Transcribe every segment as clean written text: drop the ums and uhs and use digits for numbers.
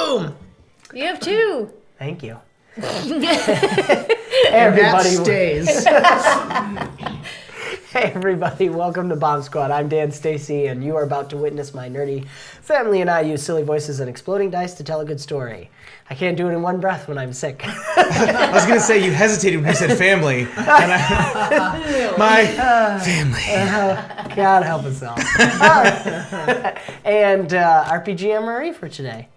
Boom. You have 2. Thank you. Everybody stays. Hey everybody, welcome to BombSquad. I'm Dan Stacy, and you are about to witness my nerdy family and I use silly voices and exploding dice to tell a good story. I can't do it in one breath when I'm sick. I was going to say, you hesitated when you said family. My family. God help us all. And RPG Marie for today.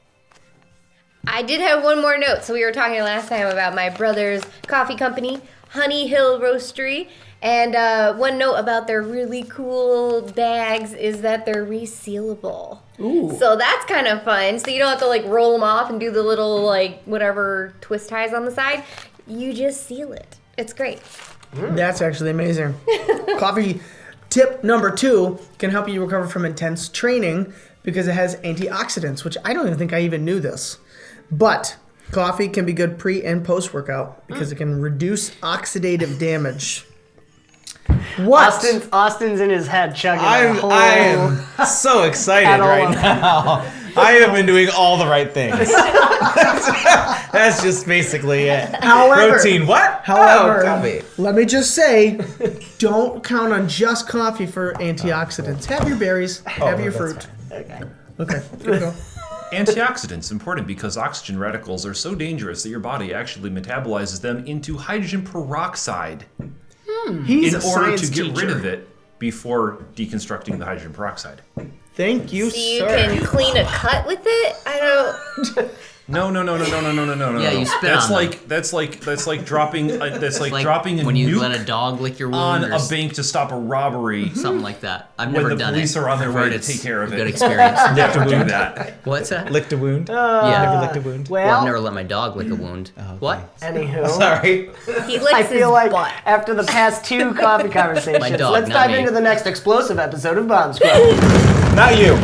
I did have one more note. So we were talking last time about my brother's coffee company, Honey Hill Roastery. And one note about their really cool bags is that they're resealable. Ooh. So that's kind of fun. So you don't have to like roll them off and do the little like whatever twist ties on the side. You just seal it. It's great. That's actually amazing. Coffee tip number 2 can help you recover from intense training because it has antioxidants, which I don't even think I even knew this. But coffee can be good pre and post workout because it can reduce oxidative damage. What? Austin's in his head chugging I am so excited right now. I have been doing all the right things. That's just basically it. However, Protein, what? However, coffee. let me just say, don't count on just coffee for antioxidants. Have your berries, have your fruit. Okay. Okay, here we go. Antioxidants important because oxygen radicals are so dangerous that your body actually metabolizes them into hydrogen peroxide He's in a order science to get teacher. rid of it before deconstructing the hydrogen peroxide. Thank you, So you sir. can clean a cut with it? I don't... No. Yeah, you spit that's on like them. that's like dropping dropping a when you nuke let a dog lick your on wound a bank to stop a robbery. something like that. I've When never the done police it. are on their I've way heard to it's take care of a it. good experience. Never do that. What's that? Licked a wound? Yeah. Never licked a wound? Well, Well, I've never let my dog lick a wound. What? anywho. Sorry. He licks I his feel like butt. after the past 2 coffee conversations, My dog, let's not dive me. into the next explosive episode of BombSquad. Not you.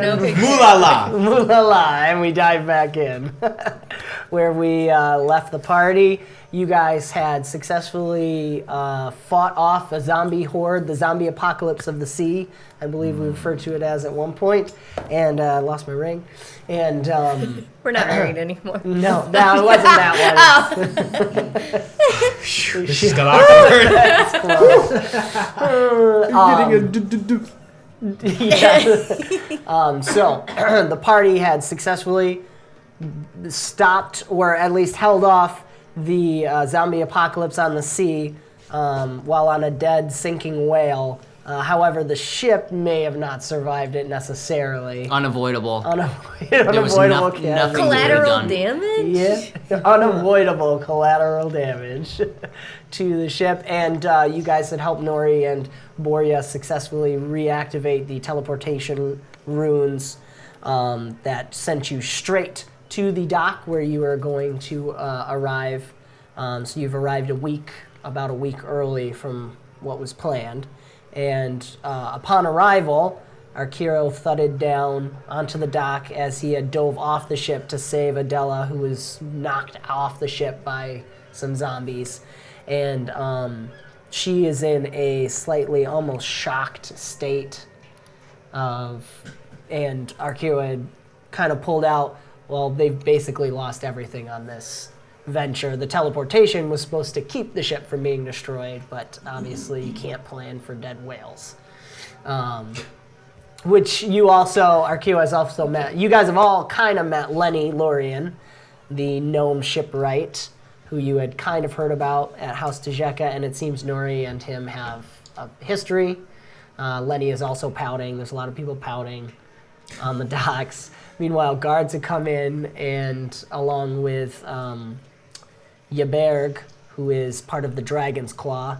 No big Moolah. Moolah, and we dive back in. Where we left the party, you guys had successfully fought off a zombie horde, the zombie apocalypse of the sea, I believe we referred to it as at one point, and lost my ring. And We're not married anymore. no, it wasn't that one. This just got awkward. So the party had successfully stopped, or at least held off, the zombie apocalypse on the sea while on a dead sinking whale. However, the ship may have not survived it necessarily. Unavoidable. Unavoidable nothing casualties. Collateral done. damage? Yeah, unavoidable collateral damage to the ship. And you guys had helped Nori and Borya successfully reactivate the teleportation runes that sent you straight to the dock where you are going to arrive. So you've arrived about a week early from what was planned. And upon arrival, Arkeero thudded down onto the dock as he had dove off the ship to save Adela, who was knocked off the ship by some zombies. And she is in a slightly almost shocked state and Arkeero had kind of pulled out, well, they've basically lost everything on this venture. The teleportation was supposed to keep the ship from being destroyed, but obviously you can't plan for dead whales. Which you also, Arkeero has also met. You guys have all kind of met Lenny Lorien, the gnome shipwright, who you had kind of heard about at House Tajeka, and it seems Nori and him have a history. Lenny is also pouting. There's a lot of people pouting on the docks. Meanwhile, guards have come in, and along with Jeberg, who is part of the Dragon's Claw,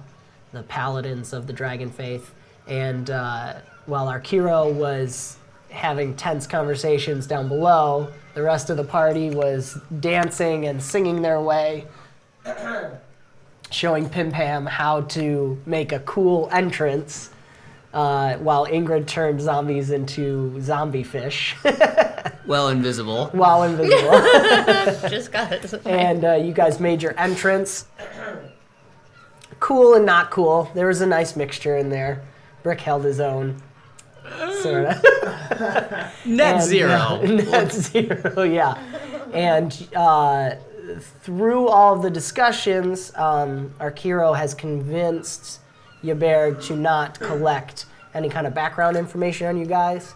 the paladins of the Dragon Faith, and while Arkeero was having tense conversations down below, the rest of the party was dancing and singing their way, showing Pim Pam how to make a cool entrance, while Ingrid turned zombies into zombie fish. Well, invisible. While invisible. Just got it. And you guys made your entrance. Cool and not cool. There was a nice mixture in there. Brick held his own. Sort of. Net zero. Net zero, yeah. And through all of the discussions, Arkeero has convinced Jeberg to not collect any kind of background information on you guys,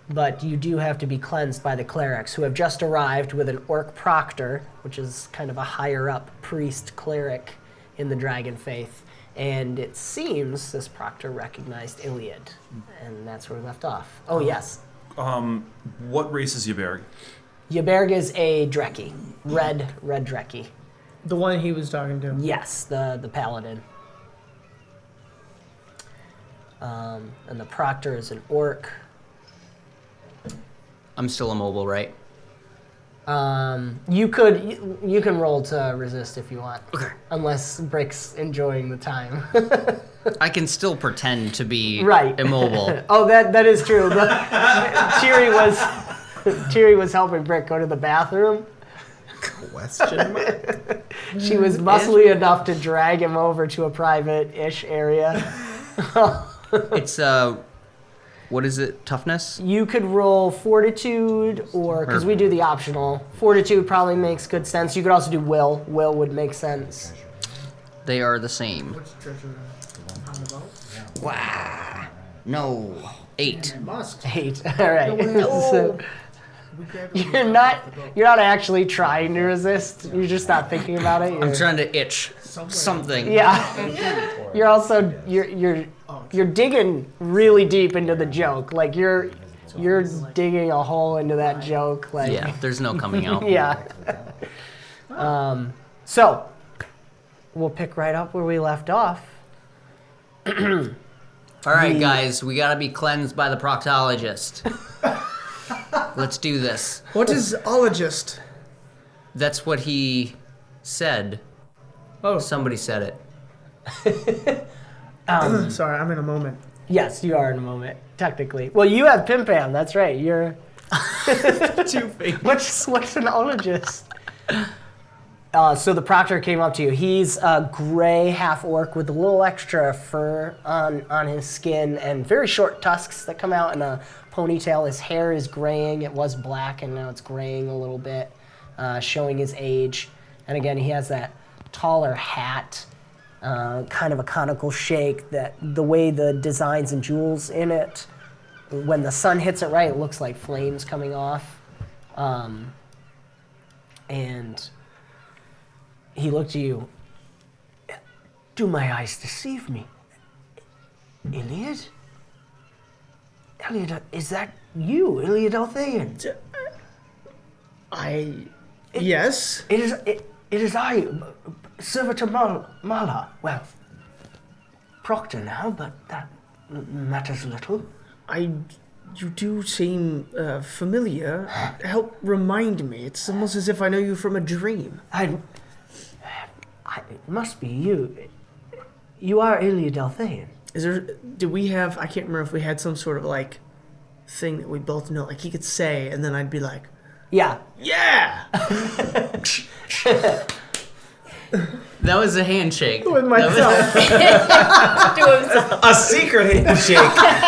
but you do have to be cleansed by the clerics, who have just arrived with an orc proctor, which is kind of a higher-up priest cleric in the Dragon Faith. And it seems this proctor recognized Ilyad, and that's where we left off. Oh, yes. What race is Jeberg? Jeberg is a Drekkie, red Drekkie. The one he was talking to. Yes, the paladin. And the proctor is an orc. I'm still immobile, right? You can roll to resist if you want. Okay. Unless Brick's enjoying the time. I can still pretend to be Right. immobile. Oh, that is true. But Tiri was helping Brick go to the bathroom. Question mark? She was muscly enough to drag him over to a private-ish area. It's what is it? Toughness? You could roll fortitude, or because we do the optional. Fortitude probably makes good sense. You could also do will. Will would make sense. They are the same. What's treasure on the boat? Wow. No. 8. Must. 8. All right. No. So We grabbed you're not actually trying to resist. You're just not thinking about it. I'm trying to itch something. Yeah. You're also you're digging really deep into the joke. Like you're digging a hole into that joke. Like Yeah, there's no coming out. yeah. So we'll pick right up where we left off. All right, guys, we gotta be cleansed by the proctologist. Let's do this. What is ologist? That's what he said. Oh, Somebody said it. sorry, I'm in a moment. Yes, you are in a moment, technically. Well, you have Pim Pam. That's right. You're. What's an ologist? So the proctor came up to you. He's a gray half-orc with a little extra fur on his skin and very short tusks that come out in a ponytail. His hair is graying. It was black, and now it's graying a little bit, showing his age. And again, he has that taller hat, kind of a conical shake, that the way the designs and jewels in it, when the sun hits it right, it looks like flames coming off. And he looked at you. Do my eyes deceive me? Ilyad? Ilyad, is that you, Ilyad Althean? Yes. It is I, Servitor Mala. Well, Proctor now, but that matters little. You do seem familiar. Help remind me. It's almost as if I know you from a dream. It must be you. You are Ilyad Althain. Do we have, I can't remember if we had some sort of like thing that we both know, like he could say, and then I'd be like, Yeah. yeah! That was a handshake. With myself. To himself. A secret handshake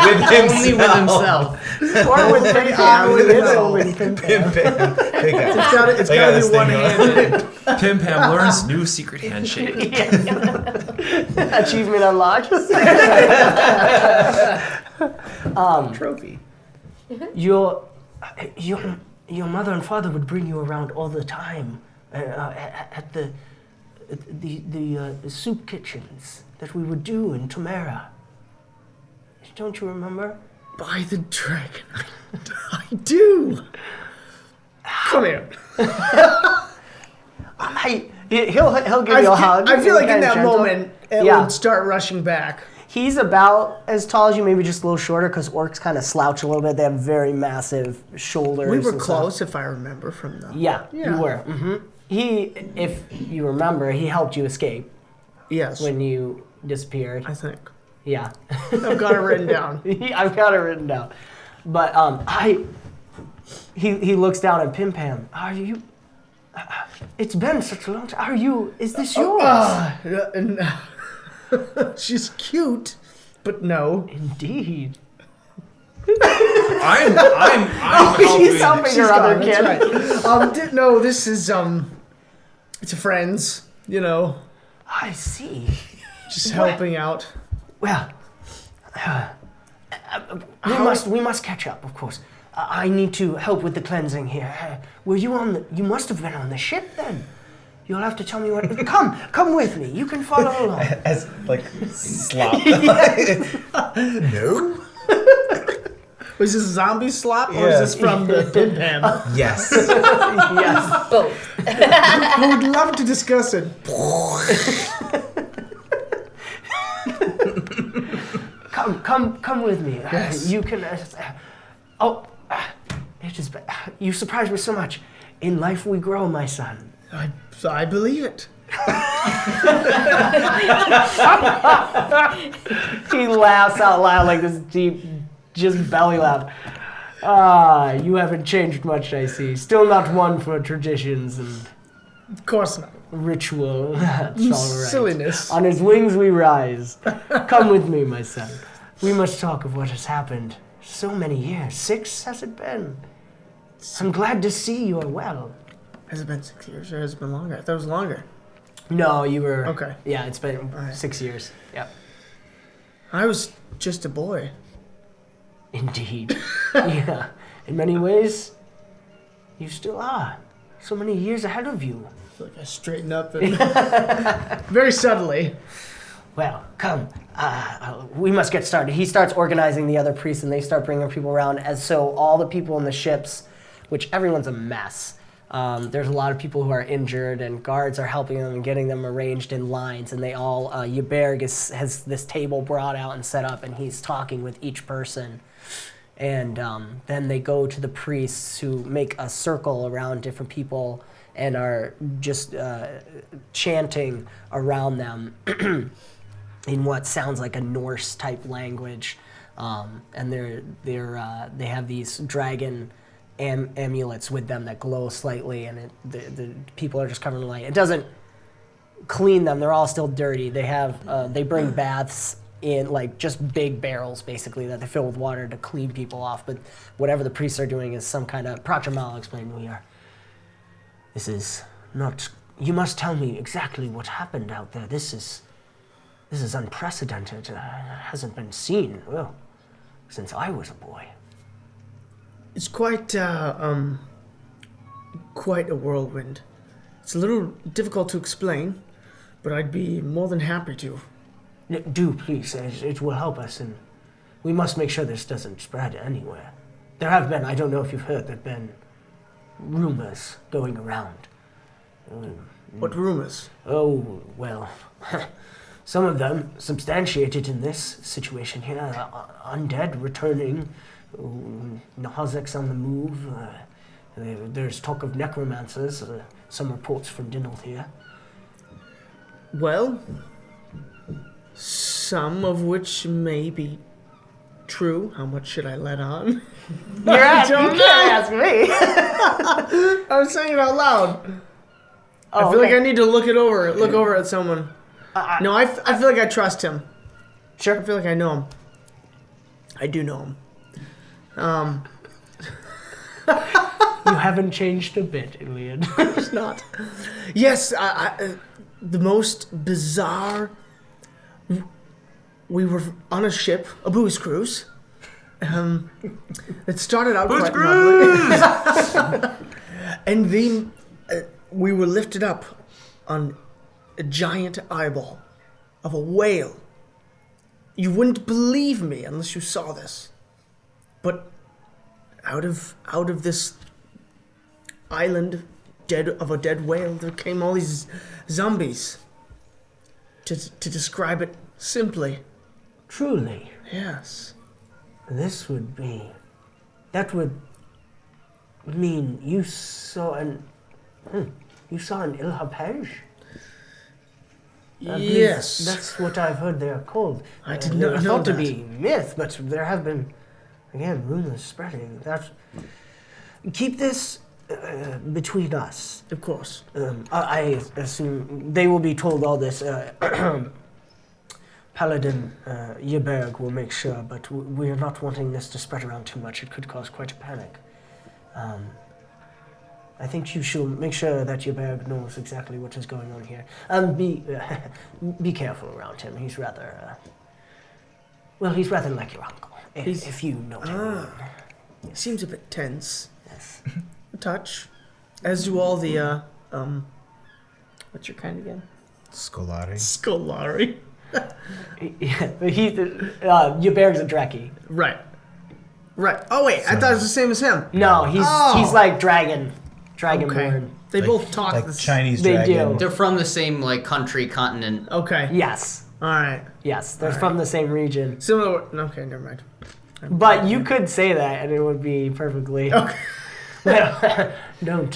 with himself. Only with himself. Or with Pim Pam. With Pim Pam. It's gotta be one-handed. Pim Pam learns new secret handshake. Achievement unlocked. Trophy. Your mother and father would bring you around all the time at the soup kitchens that we would do in Tamara. Don't you remember? By the dragon. I do. Come here. He'll give you a hug. I feel like in Kinda that gentle. moment, it Yeah. would start rushing back. He's about as tall as you, maybe just a little shorter, because orcs kind of slouch a little bit. They have very massive shoulders. We were and close, stuff. if I remember from the... Yeah, Yeah. you were. He, if you remember, he helped you escape Yes, when you disappeared. I think. Yeah. I've got it written down. I've got it written down. But he looks down at Pim Pam. Are you? It's been such a long time. Are you? Is this yours? She's cute, but no. Indeed. I'm He's helping. helping your other kid. That's right. No, this is it's friends. You know, I see. just helping out. Well, we must catch up, of course. I need to help with the cleansing here. Were you on the? You must have been on the ship then. You'll have to tell me what. Come with me. You can follow along. As like slop. No. Was this zombie slop or is this from the Pim Pam? Yes. Yes. Both. I would love to discuss it. Come with me. Yes. You can. It is. You surprise me so much. In life we grow, my son. I believe it. He laughs out loud like this deep, just belly laugh. You haven't changed much, I see. Still not one for traditions and Of course not. ritual. That's all right. Silliness. On his wings we rise. Come with me, my son. We must talk of what has happened. So many years. 6 has it been? I'm glad to see you are well. Has it been 6 years or has it been longer? I thought it was longer. No, you were... Okay. Yeah, it's been right. 6 years. Yep. I was just a boy. Indeed. Yeah. In many ways, you still are. So many years ahead of you. I feel like I straighten up and very subtly. Well, come. We must get started. He starts organizing the other priests, and they start bringing people around. As so, all the people in the ships, which everyone's a mess. There's a lot of people who are injured, and guards are helping them and getting them arranged in lines. And they all, Jeberg has this table brought out and set up, and he's talking with each person. And then they go to the priests who make a circle around different people and are just chanting around them in what sounds like a Norse type language. And they have these dragon amulets with them that glow slightly, and the people are just covered in light. It doesn't clean them; they're all still dirty. They bring baths in like just big barrels, basically, that they fill with water to clean people off. But whatever the priests are doing is some kind of. Proctor Mal explained, This is not. You must tell me exactly what happened out there. This is unprecedented. It hasn't been seen since I was a boy. It's quite a whirlwind. It's a little difficult to explain, but I'd be more than happy to. Do, please. It will help us, and we must make sure this doesn't spread anywhere. There have been, I don't know if you've heard, there have been rumors going around. What rumors? Oh, well, some of them substantiated in this situation here. Undead returning, Nahazek's on the move. There's talk of necromancers, some reports from Dinald here. Well, Some of which may be true. How much should I let on? You can't ask me. I was saying it out loud. Oh, I feel like okay. I need to look over at someone. No, I feel like I trust him. Sure. I feel like I know him. I do know him. You haven't changed a bit, Ilyad. It's not. Yes, the most bizarre. We were on a ship, a booze cruise. It started out quite lovely. And then we were lifted up on a giant eyeball of a whale. You wouldn't believe me unless you saw this. But out of this island of a dead whale, there came all these zombies. To describe it simply. Truly, Yes. that would mean you saw an ilhapej? Yes. That's what I've heard they're called. I did They're not know thought to that. be myth, but there have been, again, rumors spreading. Keep this between us. Of course. I assume they will be told all this. Paladin Jeberg will make sure, but we are not wanting this to spread around too much. It could cause quite a panic. I think you should make sure that Jeberg knows exactly what is going on here. Be careful around him. He's rather, he's rather like your uncle, if you know what I mean. Seems a bit tense. Yes. A touch. As do all the, what's your kind again? Scolari. Scolari. Yeah, but Jeberg's a Dreki. Right. Oh wait, I thought it was the same as him. No, he's like Dragonborn. Okay. They both talk like the Chinese They dragon. do. They're from the same like country, continent. Okay. Yes, All right. they're from the same region. Similar. Okay, never mind. But you could say that, and it would be perfectly. Okay. Don't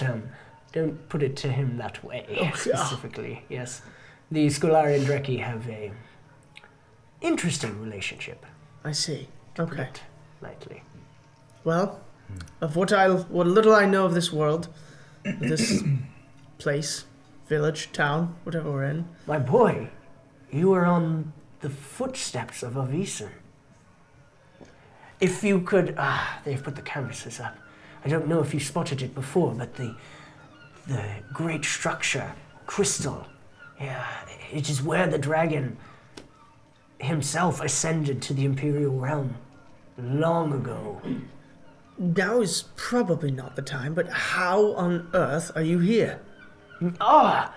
put it to him that way specifically. Yes, the Scolari and Dreki have a interesting relationship. I see. Okay. Put it lightly. Well, of what little I know of this world, this place, village, town, whatever we're in. My boy, you are on the footsteps of Avisen. If you could, they've put the canvases up. I don't know if you spotted it before, but the great structure, crystal, yeah, it is where the dragon himself ascended to the Imperial realm long ago. Now is probably not the time, but how on earth are you here? Well,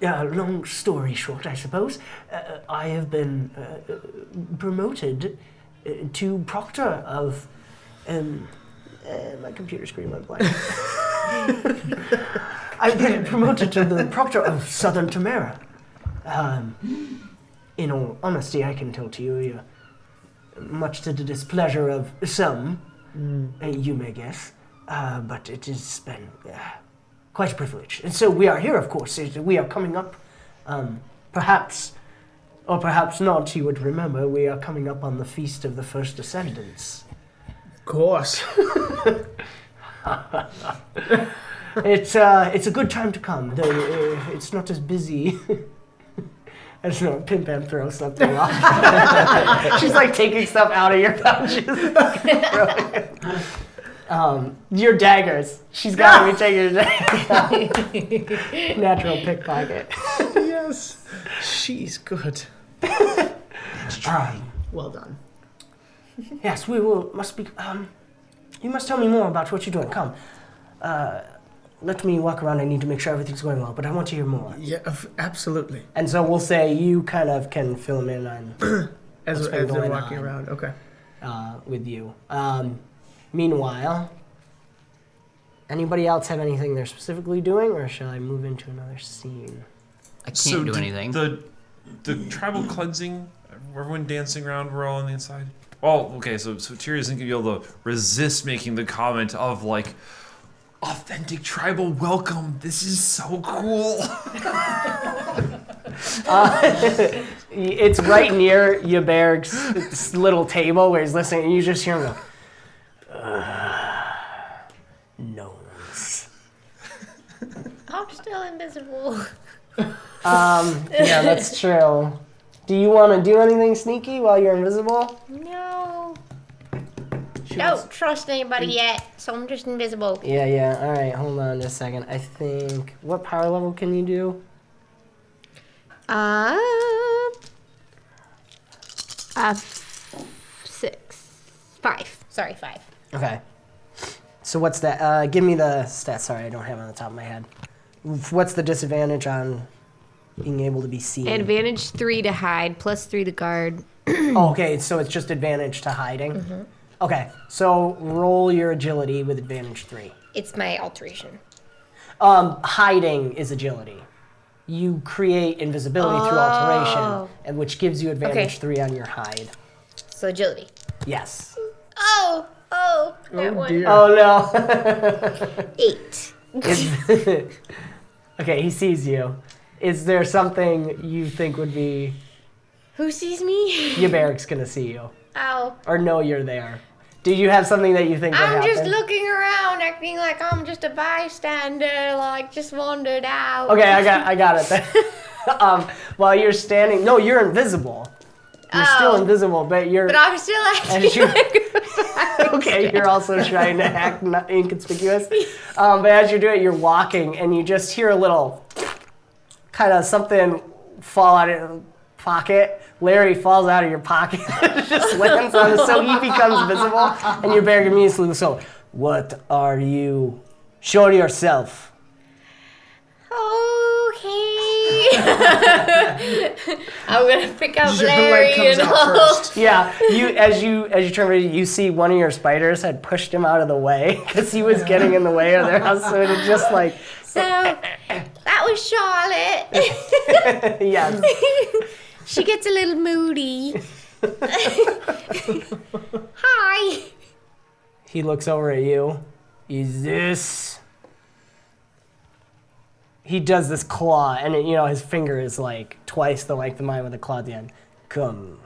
long story short, I suppose. I have been promoted to Proctor of... my computer screen went blank. I've been promoted to the Proctor of Southern Tamara. In all honesty, I can tell to you, much to the displeasure of some, you may guess, but it has been quite a privilege. And so we are here, of course. We are coming up, perhaps, or perhaps not, you would remember, we are coming up on the Feast of the First Descendants. Of course. It's a good time to come, though it's not as busy. I just know, Pimp and throw something off. She's like taking stuff out of your pouches. Your daggers. She's got to be taking your daggers. Natural pickpocket. Yes. She's good. Well done. Yes, must be, you must tell me more about what you're doing. Come. Let me walk around. I need to make sure everything's going well, but I want to hear more. Yeah, absolutely. And so we'll say you kind of can fill me in on As what's been they're going walking on. around. Okay. With you. Meanwhile, anybody else have anything they're specifically doing, or shall I move into another scene? I can't do did anything. The tribal cleansing, everyone dancing around, we're all on the inside. Oh, okay, so Tyria isn't gonna be able to resist making the comment of like, authentic tribal welcome. This is so cool. It's right near Jeberg's little table where he's listening, and you just hear him go, "Gnomes." I'm still invisible. Yeah, that's true. Do you want to do anything sneaky while you're invisible? No. Don't trust anybody yet, so I'm just invisible. Yeah. All right, hold on just a second. I think, what power level can you do? 5. Sorry, 5. Okay. So what's that? Give me the stats. Sorry, I don't have it on the top of my head. What's the disadvantage on being able to be seen? Advantage 3 to hide, plus 3 to guard. Oh, okay, so it's just advantage to hiding? Mm-hmm. Okay, so roll your agility with advantage 3. It's my alteration. Hiding is agility. You create invisibility through alteration, and which gives you advantage 3 on your hide. So agility. Yes. Oh, that one. Dear. Oh no. 8. Okay, he sees you. Is there something you think would be... Who sees me? Jeberg's gonna see you. Oh. Or know you're there. Do you have something that you think would happen? I'm just looking around, acting like I'm just a bystander, like just wandered out. Okay, I got it then. While you're standing... No, you're invisible. You're still invisible, but you're... But I'm still acting Okay, you're also trying to act inconspicuous. But as you do it, you're walking, and you just hear a little kind of something fall out of your pocket. Larry falls out of your pocket, just lands on it, so he becomes visible, and your bear immediately looks over. What are you? Show yourself. Okay. I'm gonna pick up Your Larry leg comes and out all. first. Yeah, as you turn around, you see one of your spiders had pushed him out of the way because he was getting in the way of their house. So it just like So that was Charlotte. yes. She gets a little moody. Hi. He looks over at you. Is this? He does this claw, and his finger is like twice the length of mine with a claw at the end. Come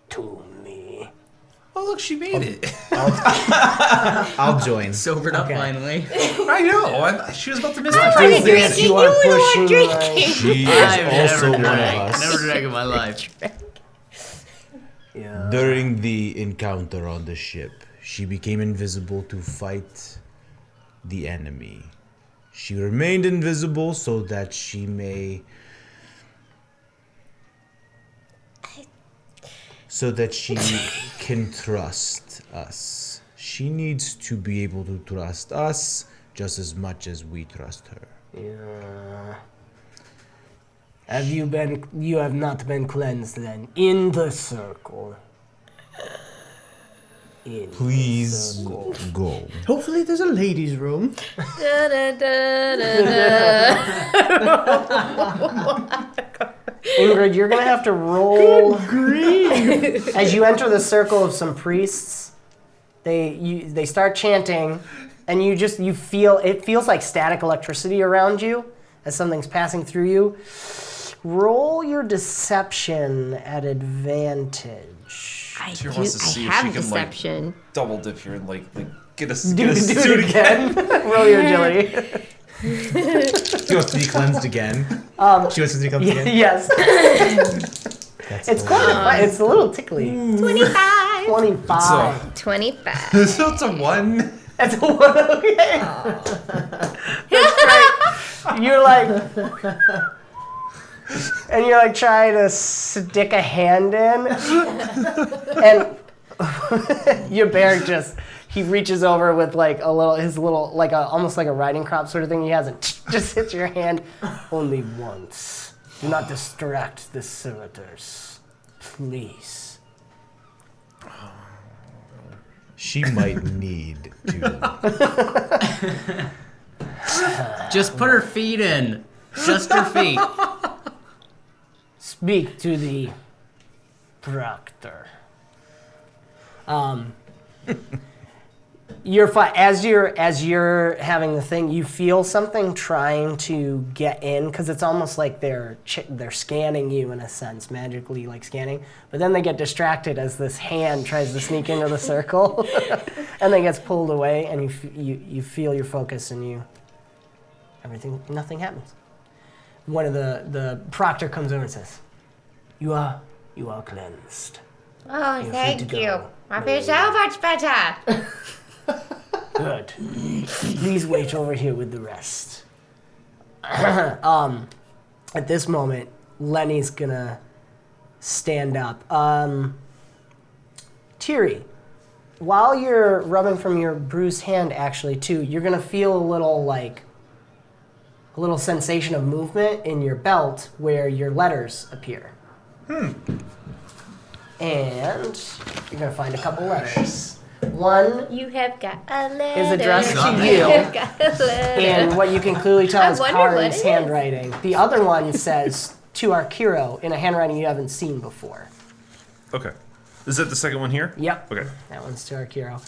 to me. Oh, look, she made it. I'll join. Sobered up Okay. finally. I know. She was about to miss I the wasn't train. drinking. You are You were the one pushing drinking. She I've is also never one of drank. us. Never drank in my life. Yeah. During the encounter on the ship, she became invisible to fight the enemy. She remained invisible so that she may... so that she can trust us. She needs to be able to trust us just as much as we trust her. Yeah. You have not been cleansed then. In the circle. In Please the circle. go. Hopefully there's a ladies' room. Da, da, da, da, da. Ingrid, you're gonna have to roll. As you enter the circle of some priests, they start chanting, and you feel it feels like static electricity around you as something's passing through you. Roll your deception at advantage. She wants to see if have she can deception. double dip here and get us Do do it again. Roll your agility. She wants to be cleansed again. She wants to be cleansed again. Yes. That's It's quite a fight. It's a little tickly. 25. 25. 25. So it's a 1. That's a one. Okay. That's great. You're like, and you're like trying to stick a hand in, and your bear he reaches over with like almost like a riding crop sort of thing. He has it, just hits your hand only once. Do not distract the servitors, please. She might need to. Just put her feet in. Just her feet. Speak to the proctor. You're fine. As you're having the thing, you feel something trying to get in because it's almost like they're scanning you in a sense, magically like scanning. But then they get distracted as this hand tries to sneak into the circle, and then gets pulled away, and you feel your focus, and nothing happens. One of the proctor comes over and says, "You are cleansed." Oh, You're free thank to you. go. I feel so much better. Good. Please wait over here with the rest. At this moment, Lenny's gonna stand up. Thierry, while you're rubbing from your bruised hand, actually, too, you're gonna feel a little sensation of movement in your belt where your letters appear. And you're gonna find a couple letters. One You have got a letter. is addressed to You you, have got a letter. and what you can clearly tell I is wonder what Kari's it is. handwriting. The other one says to Arkeero in a handwriting you haven't seen before. Okay. Is that the second one here? Yep. Okay. That one's to Arkeero.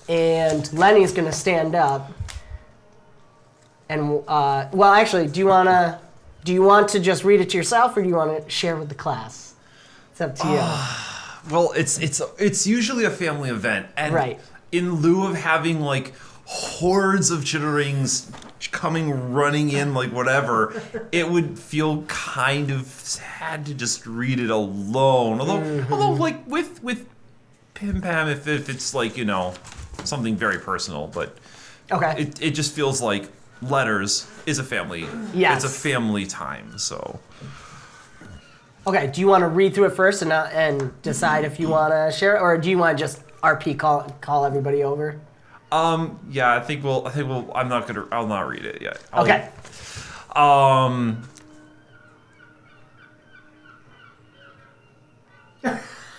And Lenny's gonna stand up. And well, actually, do you want to just read it to yourself, or do you want to share with the class? It's up to you. Well, it's usually a family event, and Right. in lieu of having like hordes of chitterlings running in like whatever, it would feel kind of sad to just read it alone. Although like with Pim Pam, if it's like something very personal, but Okay. it just feels like letters is a family. Yes. It's a family time, so. Okay. Do you want to read through it first and decide if you want to share it, or do you want to just RP call everybody over? Yeah, I think we'll. I'll not read it yet. Okay.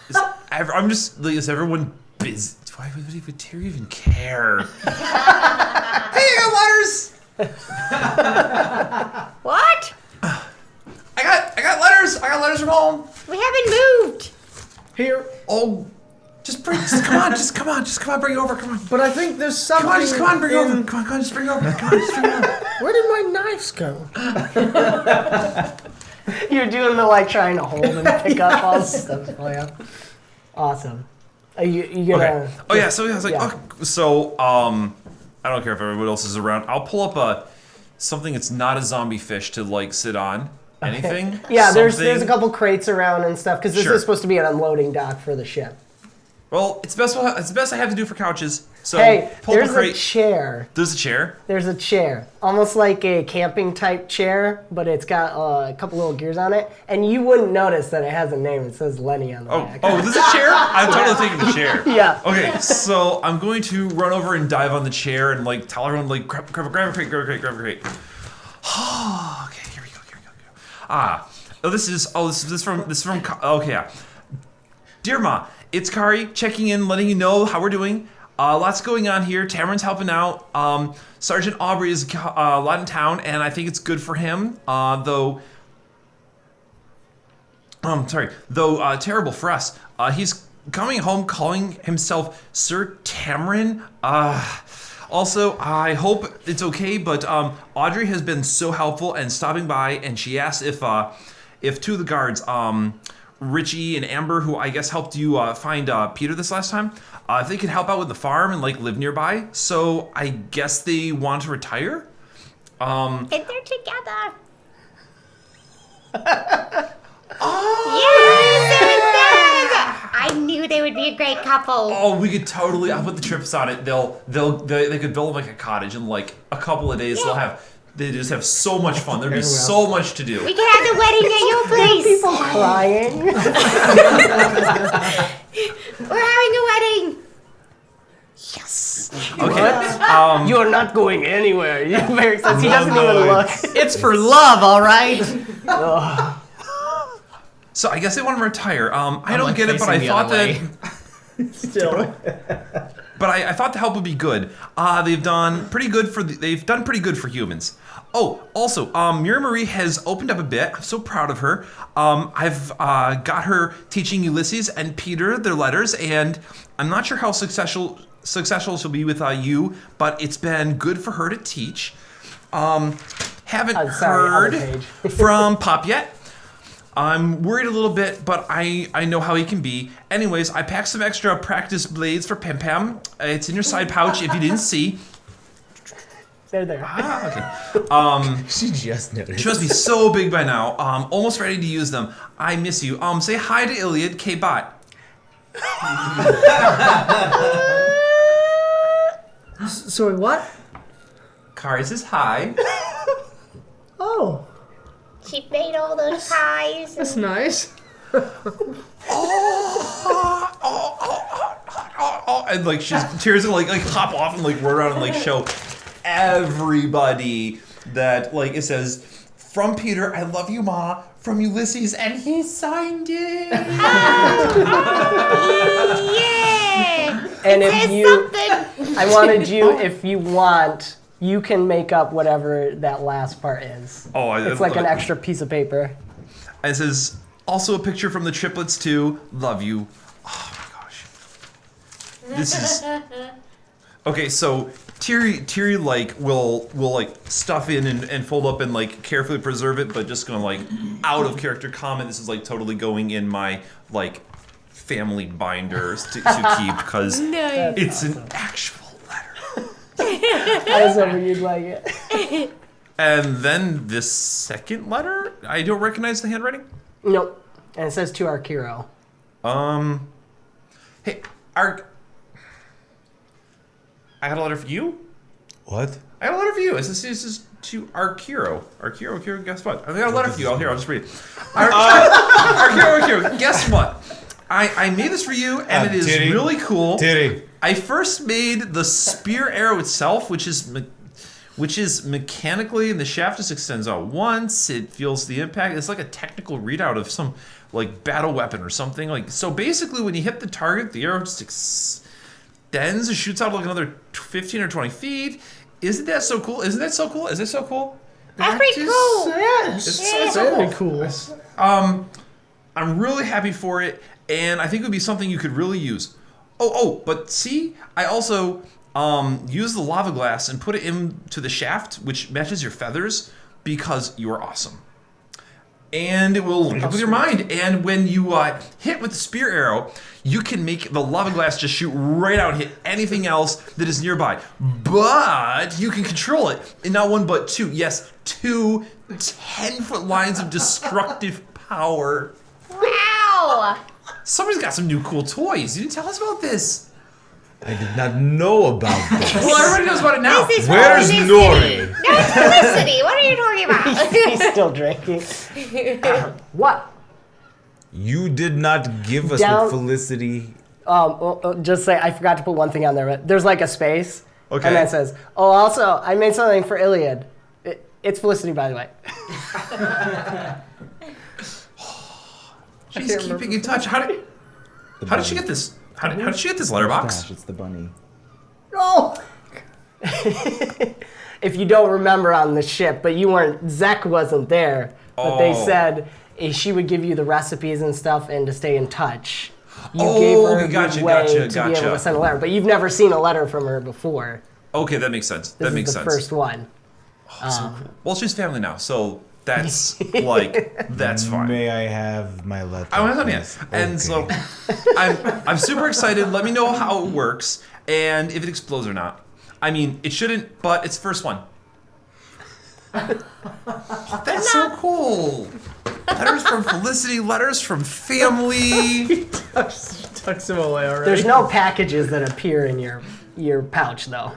Is everyone busy? Why would Terry even care? Hey, I got letters. What? I got letters. I got letters from home. We haven't moved. Here. Oh, come on, bring it over. Come on. But I think there's something. Come on, bring it over. in- Come on, just bring it over. Come on, just bring it over. Where did my knives go? You're doing the trying to hold and pick up all the stuff for you. Awesome. Are you gonna? Okay. Oh yeah. So I was like, Yeah. okay, so I don't care if everyone else is around. I'll pull up something that's not a zombie fish to sit on. Anything? Yeah, there's Something? a couple crates around and stuff because this Sure. is supposed to be an unloading dock for the ship. Well, it's the best I have to do for couches. So Hey, pull up there's a a crate. chair. There's a chair. There's a chair, almost like a camping type chair, but it's got a couple little gears on it, and you wouldn't notice that it has a name. It says Lenny on the back. Oh, this is a chair? I'm totally thinking the chair. Yeah. Okay, so I'm going to run over and dive on the chair and tell everyone grab a crate. Okay, here we go. This is from okay, yeah. Dear Ma, it's Kari checking in, letting you know how we're doing. Lots going on here. Tamarin's helping out. Sergeant Aubrey is a lot in town, and I think it's good for him. Though terrible for us. He's coming home calling himself Sir Tamarin. Also, I hope it's okay, but Audrey has been so helpful and stopping by, and she asked if two of the guards, Richie and Amber, who I guess helped you find Peter this last time, if they could help out with the farm and live nearby. So I guess they want to retire. And they're together. Oh, Yes, I knew they would be a great couple. Oh, we could totally. I'll put the trips on it. They could build a cottage in a couple of days. They just have so much fun. There'd be so much to do. We can have the wedding at your place. People crying. We're having a wedding. Yes. Okay. You're not going anywhere. You're very excited. He doesn't even look. It's for love, all right? So I guess they want to retire. I don't like get it, but I facing the thought other that. way. Still. but I thought the help would be good. They've done pretty good for humans. Oh, also, Mira Marie has opened up a bit. I'm so proud of her. I've got her teaching Ulysses and Peter their letters, and I'm not sure how successful she'll be with you, but it's been good for her to teach. Haven't heard from Pop yet. I'm worried a little bit, but I know how he can be. Anyways, I packed some extra practice blades for Pam Pam. It's in your side pouch if you didn't see. They're there. Okay. She just noticed. She must be so big by now. Almost ready to use them. I miss you. Say hi to Ilyad, K-Bot. Sorry, what? Kari says hi. Oh, She made all those pies. that's nice. And like tears gonna like hop off and like run around and like show everybody that like it says from Peter, I love you, Ma, from Ulysses, and he signed it. Yeah. And It if says you, something. I wanted you, if you want, you can make up whatever that last part is. Oh, It's like an extra piece of paper. And it says also a picture from the triplets too. Love you. Oh my gosh. This is okay. So Tiri like will like stuff in and fold up and like carefully preserve it, but just gonna like out of character comment. This is like totally going in my like family binders to keep because it's an actual letter. I was hoping you'd like it. And then this second letter, I don't recognize the handwriting. Nope. And it says to Arkeero. Hey, I got a letter for you. What? I got a letter for you. This is to Arkeero. Arkeero, guess what? I got a letter for you. I'll just read it. Arkeero, guess what? I made this for you, and it is Titty. really cool. Titty. I first made the spear arrow itself, which is mechanically, and the shaft just extends out once. It feels the impact. It's like a technical readout of some like battle weapon or something. Like so, basically, when you hit the target, the arrow just extends. It shoots out like another 15 or 20 feet. Isn't that so cool? Isn't that so cool? Is it so cool? That's pretty cool. Yes, It's so very cool. I'm really happy for it, and I think it would be something you could really use. But see, I also use the lava glass and put it into the shaft, which matches your feathers, because you are awesome. And it will link up with your mind. And when you hit with the spear arrow, you can make the lava glass just shoot right out and hit anything else that is nearby. But you can control it in not one but two. Yes, 2 10-foot lines of destructive power. Wow. Somebody's got some new cool toys. You didn't tell us about this. I did not know about this. Well, everybody knows about it now. This is Where's Felicity. Nori? No, it's Felicity. What are you talking about? He's still drinking. What? You did not give us Down- what Felicity. Just say I forgot to put one thing on there. There's like a space. Okay. And then it says, oh, also, I made something for Ilyad. It's Felicity, by the way. She's keeping in touch. How did she get this? How did she get this letterbox? Gosh, it's the bunny. Oh! If you don't remember on the ship, but you weren't, Zek wasn't there. But they said she would give you the recipes and stuff and to stay in touch. You gave her okay, gotcha, the way gotcha, to be able gotcha. to send a letter. But you've never seen a letter from her before. Okay, that makes sense. This That makes is the sense. first one. So cool. Well, she's family now, so that's like that's fine. May I have my letter? I want to please? And so Okay. I'm super excited. Let me know how it works and if it explodes or not. I mean, it shouldn't, but it's the first one. Oh, that's so cool. Letters from Felicity, letters from family. Tucks him away already. There's no packages that appear in your pouch, though.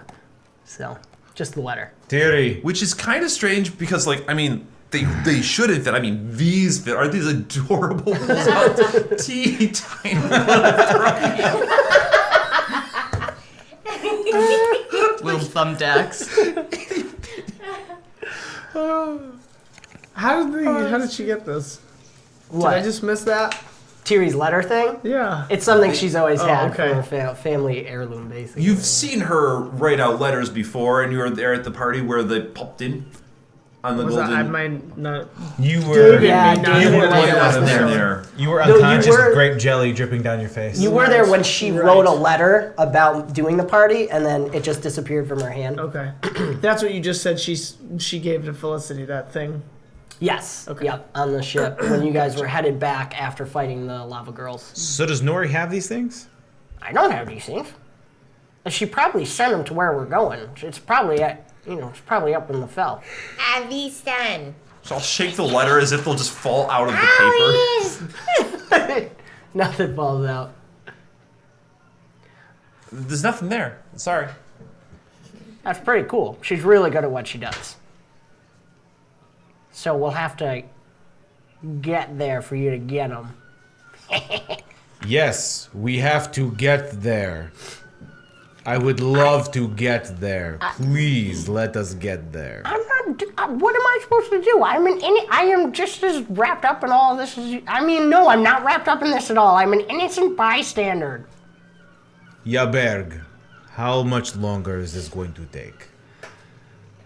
So, just the letter. Terry. Which is kind of strange because, like, I mean, they shouldn't fit. I mean, these fit. Aren't these adorable? Teeny tiny. Little thumbtacks. How did she get this? Did What? I just miss that? Tiri's letter thing? Yeah. It's something she's always had okay. for her family heirloom, basically. You've seen her write out letters before, and you were there at the party where they popped in on the Was golden. I might not. You were Yeah, David you were might You not wasn't have there. you were No, you unconscious were- with grape jelly dripping down your face. You were there when she Right. wrote a letter about doing the party, and then it just disappeared from her hand. Okay. That's what you just said. She gave to Felicity that thing. Yes. Okay. Yep. On the ship when you guys were headed back after fighting the lava girls. So does Nori have these things? I don't have these things. She probably sent them to where we're going. It's probably it's probably up in the fell. Avisan. So I'll shake the letter as if they'll just fall out of the paper. Alice! Nothing falls out. There's nothing there. Sorry. That's pretty cool. She's really good at what she does. So we'll have to get there for you to get them. Yes, we have to get there. I would love to get there. Please let us get there. I'm not. What am I supposed to do? I am just as wrapped up in all of this as you. I mean, no, I'm not wrapped up in this at all. I'm an innocent bystander. Jeberg, how much longer is this going to take?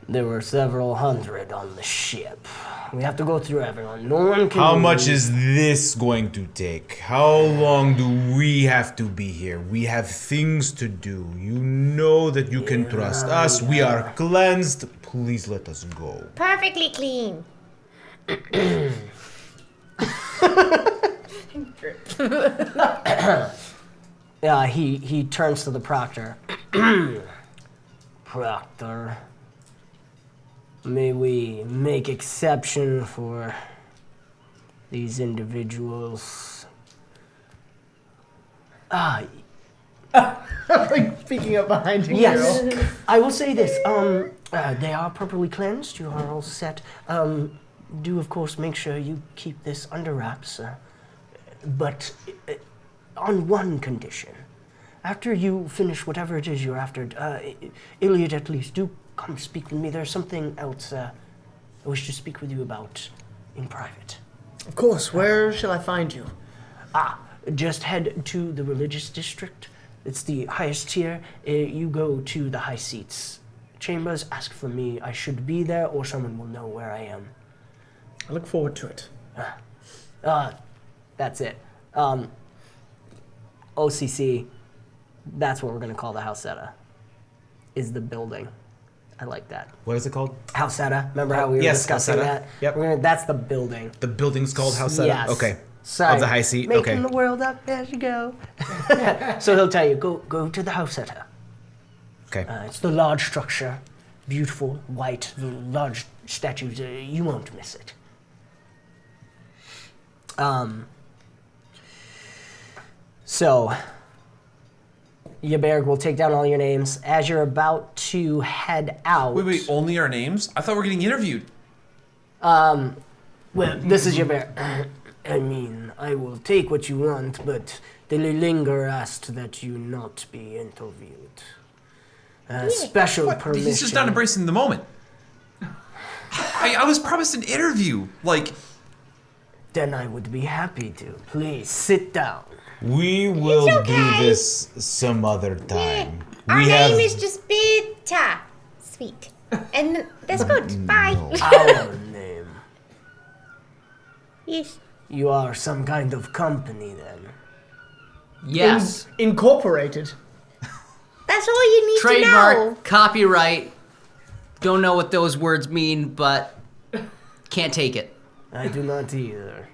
There were several hundred on the ship. We have to go through everyone. No one can. How much is this going to take? How long do we have to be here? We have things to do. You know that you can trust us. We are cleansed. Please let us go. Perfectly clean. He turns to the proctor. Proctor, may we make exception for these individuals? Like peeking up behind you. Yes. Carol. I will say this. They are properly cleansed. You are all set. Do of course make sure you keep this under wraps. But on one condition. After you finish whatever it is you're after, Ilyad, at least, do come speak with me. There's something else I wish to speak with you about in private. Of course. Where shall I find you? Just head to the religious district. It's the highest tier. You go to the high seats chambers, ask for me. I should be there, or someone will know where I am. I look forward to it. That's it. OCC, that's what we're going to call the Hausetta, is the building. I like that. What is it called? Hausetta. Remember how we were Yes, discussing Hausetta. that? Yep. That's the building. The building's called Hausetta? Yes. Okay. Sorry. Of the high seat? Making Okay. the world up as you go. So he'll tell you, go to the Hausetta. Okay. It's the large structure, beautiful, white, the large statues. You won't miss it. So, Jeberg will take down all your names. As you're about to head out... Wait, only our names? I thought we were getting interviewed. Well, this is Jeberg. I mean, I will take what you want, but the Linger asked that you not be interviewed. Special permission. He's just not embracing the moment. I was promised an interview. Like, Then I would be happy to. Please, sit down. We will It's okay. do this some other time. Our We name have... is just Bita. Sweet. And that's good. Bye. Our name. Yes. You are some kind of company, then. Yes. Incorporated. That's all you need to know. Trademark, copyright. Don't know what those words mean, but can't take it. I do not either.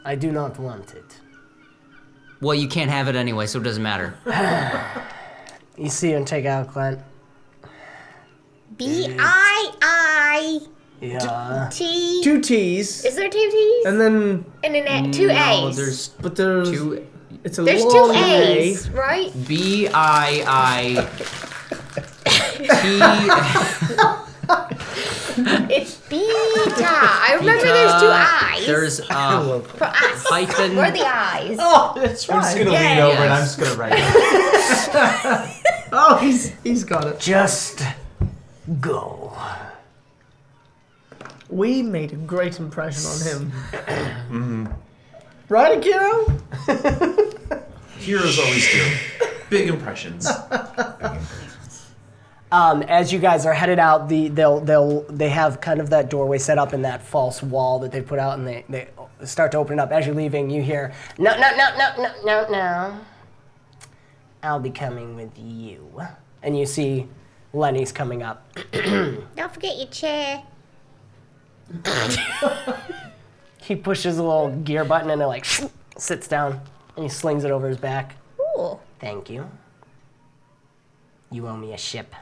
I do not want it. Well, you can't have it anyway, so it doesn't matter. You see him take out Clint? B-I-I-T. Yeah. Two T's. Is there two T's? And then, And an A, two No, A's. there's but there's two. it's a There's long two A. A's, right? B-I-I-T. It's Beta. I remember there's two I's. There's For us. hyphen. Where are the I's? Oh, that's I'm just right. gonna Yeah, lean over and yes. I'm just gonna write it. Oh, he's got it. Just go. We made a great impression on him. Right, Arkeero? Heroes always do. Big impressions. As you guys are headed out, they have kind of that doorway set up in that false wall that they put out, and they start to open it up. As you're leaving, you hear, no. I'll be coming with you. And you see Lenny's coming up. Don't forget your chair. He pushes a little gear button and it like sits down, and he slings it over his back. Cool. Thank you. You owe me a ship.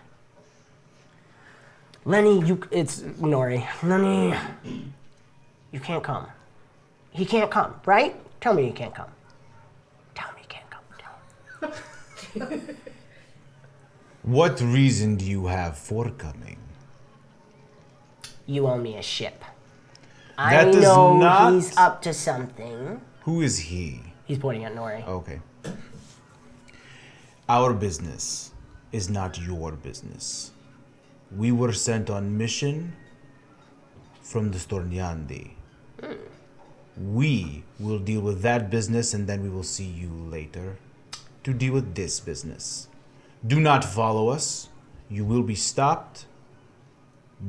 Lenny, it's Nori. Lenny, you can't come. He can't come, right? Tell me he can't come. Tell me he can't come. Tell me. What reason do you have for coming? You owe me a ship. That I does know not- he's up to something. Who is he? He's pointing at Nori. Okay. Our business is not your business. We were sent on mission from the Stornyandi. We will deal with that business, and then we will see you later to deal with this business. Do not follow us. You will be stopped.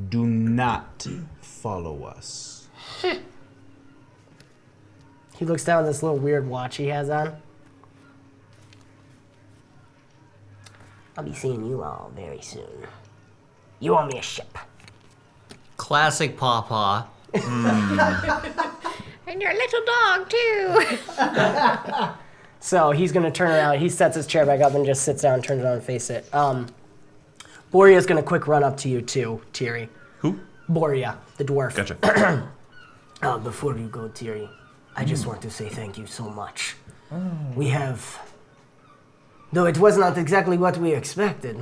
Do not follow us. He looks down at this little weird watch he has on. I'll be seeing you all very soon. You owe me a ship. Classic Pawpaw. And your little dog, too. So he's going to turn around. He sets his chair back up and just sits down, turns around and face it. Boria's going to quick run up to you, too, Thierry. Who? Boria, the dwarf. Gotcha. Before you go, Thierry, I just want to say thank you so much. We have... Though it was not exactly what we expected,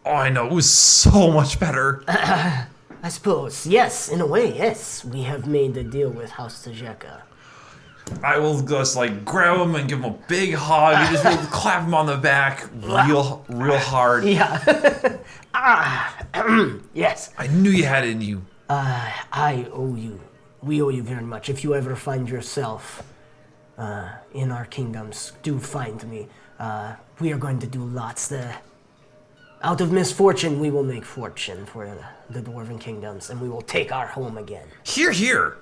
Oh, I know. It was so much better. I suppose. Yes, in a way, yes. We have made a deal with House Tajeka. I will just like grab him and give him a big hug and just will clap him on the back real hard. Yeah. Yes. I knew you had it in you. I owe you. We owe you very much. If you ever find yourself in our kingdoms, do find me. We are going to do lots. Out of misfortune, we will make fortune for the Dwarven kingdoms, and we will take our home again. Here.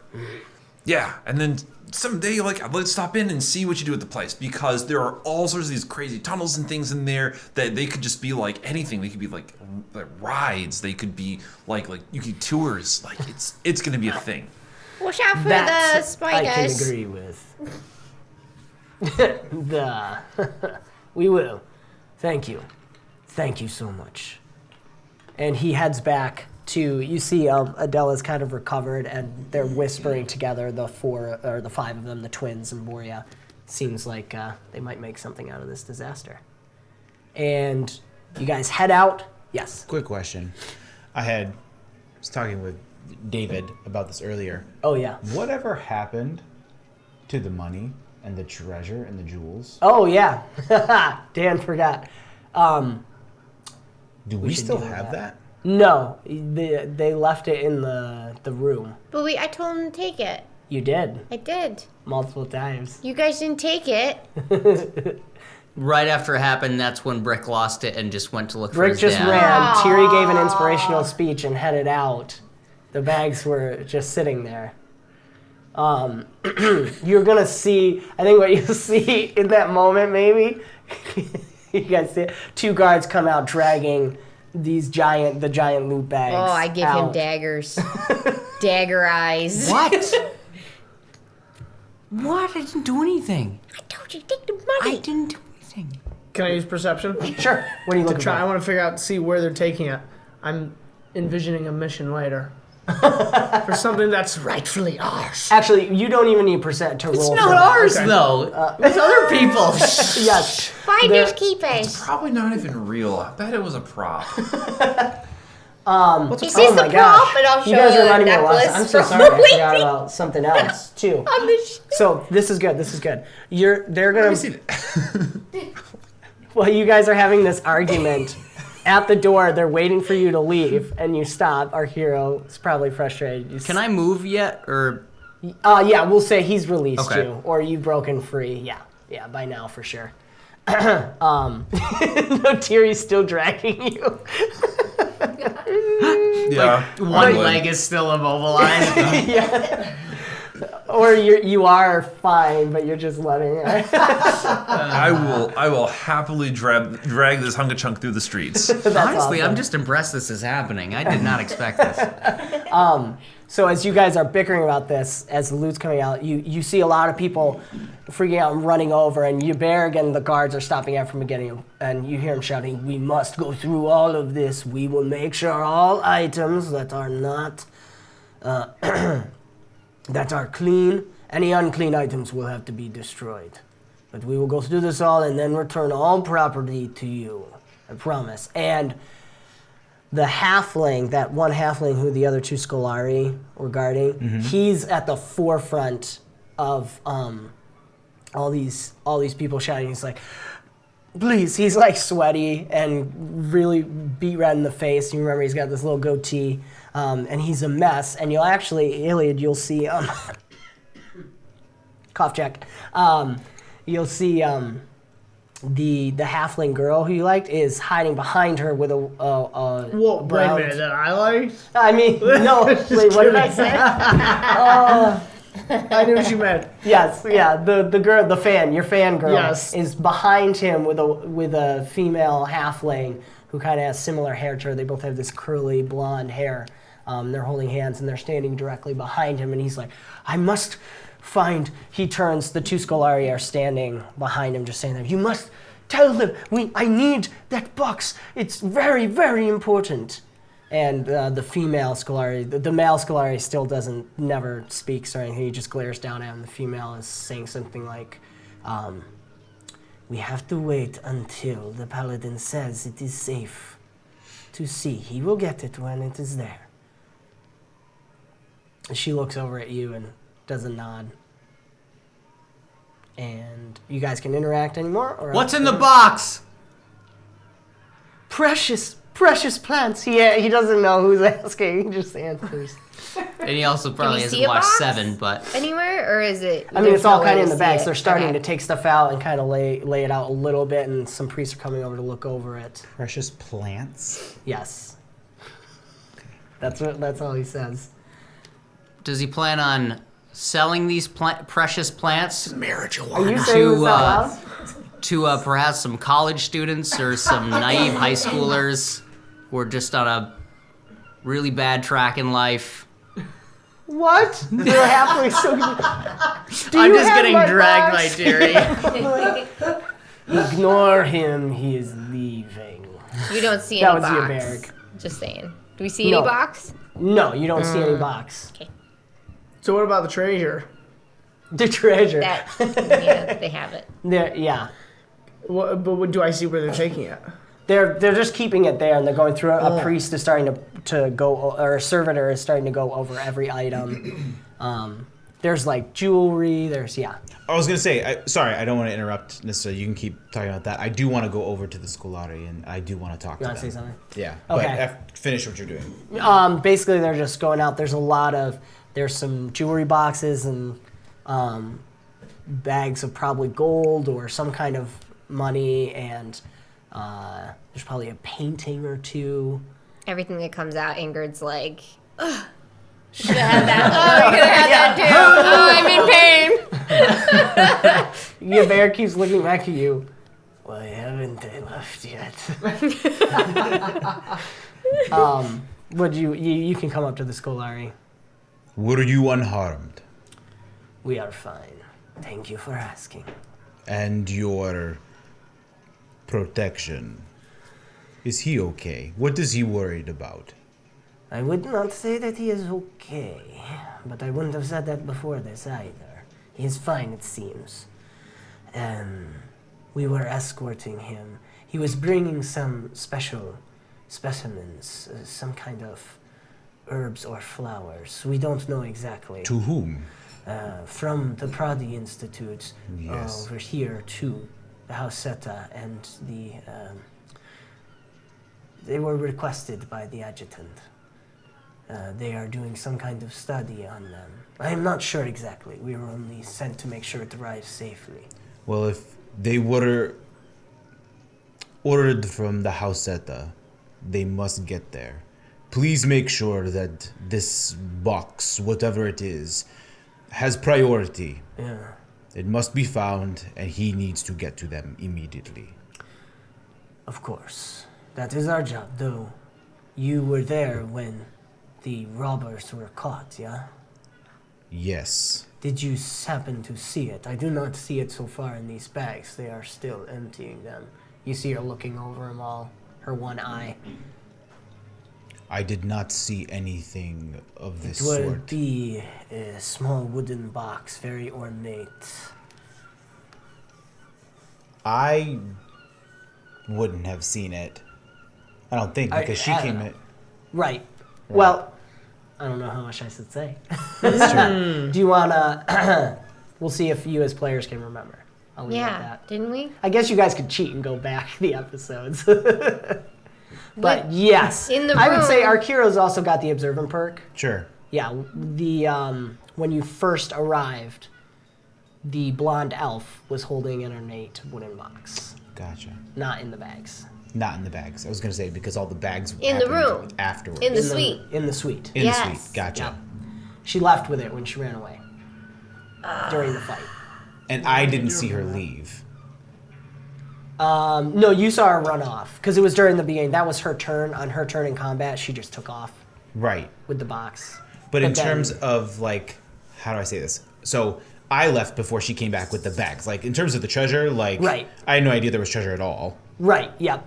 Yeah, and then someday, let's stop in and see what you do with the place, because there are all sorts of these crazy tunnels and things in there that they could just be like anything. They could be like rides. They could be like you could tours. Like it's gonna be a thing. Watch out for That the spiders. I can agree with. We will. Thank you. Thank you so much. And he heads back to, you see Adela's kind of recovered and they're whispering together, the five of them, the twins and Boria. Seems like they might make something out of this disaster. And you guys head out. Yes. Quick question. I was talking with David about this earlier. Oh, yeah. Whatever happened to the money and the treasure and the jewels? Oh, yeah. Dan forgot. Do we should still do have that? No, they left it in the room. But I told him to take it. You did. I did. Multiple times. You guys didn't take it. Right after it happened, that's when Brick lost it and just went to look for Rick his just dad. ran. Thierry gave an inspirational speech and headed out. The bags were just sitting there. You're gonna see, I think what you see in that moment maybe, you guys see it, two guards come out dragging the giant loot bags. Oh, I give him daggers. Dagger eyes. What? What? I didn't do anything. I told you, take the money. I didn't do anything. Can I use perception? Sure. What are you looking I for? want to figure out, see where they're taking it. I'm envisioning a mission later. For something that's rightfully ours. Actually, you don't even need percent to roll. It's for not that. ours, Okay. though. It's other people's. Yes. Finders keepers. Probably not even real. I bet it was a prop. Is this Oh the my prop? gosh. And I'll show You guys you the reminded me of a lot. necklace I'm so from sorry. I the forgot wavy about something else too. on the So this is good. This is good. They're Let gonna. me see that. Well, you guys are having this argument at the door. They're waiting for you to leave, and you stop. Our hero is probably frustrated. Can I move yet, or Yeah, we'll say he's released Okay. you, or you've broken free. Yeah, by now for sure. No, Tiri's still dragging you. Yeah. One leg is still immobilized. Or you are fine, but you're just letting her. I will happily drag this hunka chunk through the streets. Honestly, awesome. I'm just impressed this is happening. I did not expect this. So as you guys are bickering about this, as the loot's coming out, you see a lot of people freaking out and running over, and Jeberg and the guards are stopping out from the beginning, and you hear him shouting, "We must go through all of this. We will make sure all items that are not, that are clean, any unclean items will have to be destroyed. But we will go through this all and then return all property to you. I promise." And the halfling, that one halfling who the other two Scolari were guarding, he's at the forefront of all these people shouting. He's like, "Please," he's like sweaty and really beat red in the face. You remember he's got this little goatee, and he's a mess. And you'll actually, Ilyad, you'll see, cough check. You'll see the halfling girl who you liked is hiding behind her with a Whoa, wait a brown- minute, that I like? I mean, no, wait, what did I say? I knew what you meant. Yes, yeah, the girl, the fan, your fan girl, Yes. is behind him with a female halfling who kind of has similar hair to her. They both have this curly blonde hair. They're holding hands and they're standing directly behind him, and he's like, "I must find." He turns. The two Scolari are standing behind him, just saying that, "You must tell them. I need that box. It's very, very important." And the female Scolari, the male Scolari still never speaks or anything. He just glares down at him. The female is saying something like, "We have to wait until the paladin says it is safe to see. He will get it when it is there." And she looks over at you and does a nod. And you guys can interact anymore? Or What's in the box? Precious plants. He doesn't know who's asking. He just answers. And he also probably you hasn't see a watched box? 7, but Anywhere, or is it? I mean, there's it's all no kind way of in to the see bags. it? They're starting Okay. to take stuff out and kind of lay it out a little bit, and some priests are coming over to look over it. Precious plants? Yes. That's all he says. does he plan on selling these precious plants Are you saying this out loud? to perhaps some college students or some naive high schoolers who are just on a really bad track in life? What? You're halfway so. I'm just getting dragged by Terry. Ignore him. He is leaving. You don't see That any was box. Jeberg. Just saying. Do we see No. any box? No, you don't see any box. Okay. So what about the treasure? The treasure. That. Yeah, they have it. Yeah. But do I see where they're taking it? They're just keeping it there, and they're going through it. A priest is starting to go, or a servitor is starting to go over every item. There's like jewelry. I was gonna say, sorry, I don't want to interrupt necessarily. You can keep talking about that. I do want to go over to the Scolari, and I do want to talk You to want them. to say something? Yeah. Okay. But finish what you're doing. Basically, they're just going out. There's some jewelry boxes and bags of probably gold or some kind of money, and there's probably a painting or two. Everything that comes out, Ingrid's like, ugh. Should have had that. Oh, you could have had that too. Oh, I'm in pain. Your bear keeps looking back at you. Why haven't they left yet? But you can come up to the Scolari. Were you unharmed? We are fine. Thank you for asking. And your protection? Is he okay? What is he worried about? I would not say that he is okay, but I wouldn't have said that before this either. He is fine, it seems. We were escorting him. He was bringing some special specimens, some kind of herbs or flowers. We don't know exactly. To whom? From the Pradi Institute Yes. over here to the House Seta, and they were requested by the adjutant. they are doing some kind of study on them. I am not sure exactly. We were only sent to make sure it arrives safely. Well, if they were ordered from the Hauseta, they must get there. Please make sure that this box, whatever it is, has priority. Yeah. It must be found, and he needs to get to them immediately. Of course. That is our job, though. You were there when the robbers were caught, yeah? Yes. Did you happen to see it? I do not see it so far in these bags. They are still emptying them. You see her looking over them all, her one eye. I did not see anything of this It would sort. be a small wooden box, very ornate. I wouldn't have seen it. I don't think, because she came in. Right. Well, I don't know how much I should say. That's true. Do you want to... we'll see if you as players can remember. I'll leave it at Yeah, that. didn't we? I guess you guys could cheat and go back the episodes. But yes. In the I would say room- Arkeero's also got the observant perk. Sure. Yeah, the when you first arrived, the blonde elf was holding an ornate wooden box. Gotcha. Not in the bags. Not in the bags. I was going to say, because all the bags In the happened room. afterwards. In the suite. In the suite. In Yes. the suite. Gotcha. Yep. She left with it when she ran away. During the fight. And I didn't see her leave. No, you saw her run off. Because it was during the beginning. That was her turn. On her turn in combat, she just took off Right. with the box. But in then- terms of, like, how do I say this? So I left before she came back with the bags. Like, in terms of the treasure, like, Right. I had no idea there was treasure at all. Right, yep.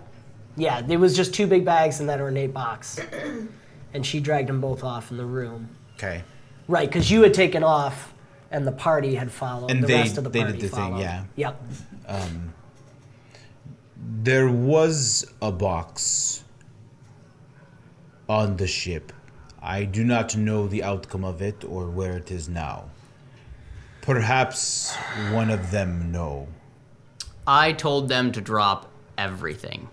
Yeah, there was just 2 big bags in that ornate box. And she dragged them both off in the room. Okay. Right, because you had taken off and the party had followed. And the rest of the they party did the thing, followed. yeah. Yep. There was a box on the ship. I do not know the outcome of it or where it is now. Perhaps one of them know. I told them to drop everything.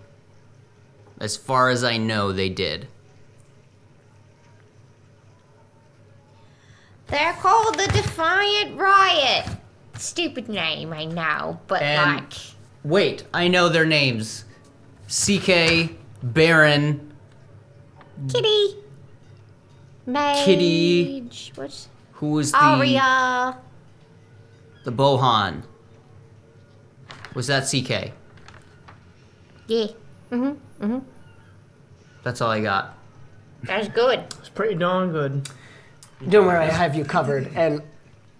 As far as I know, they did. They're called the Defiant Riot. Stupid name, I know, but And- like... Wait, I know their names. CK, Baron, Kitty. Mage. Kitty. What's... who was the Aria. the Bohan. Was that CK? Yeah, That's all I got. that's good. It's pretty darn good. Don't worry, I have you covered. And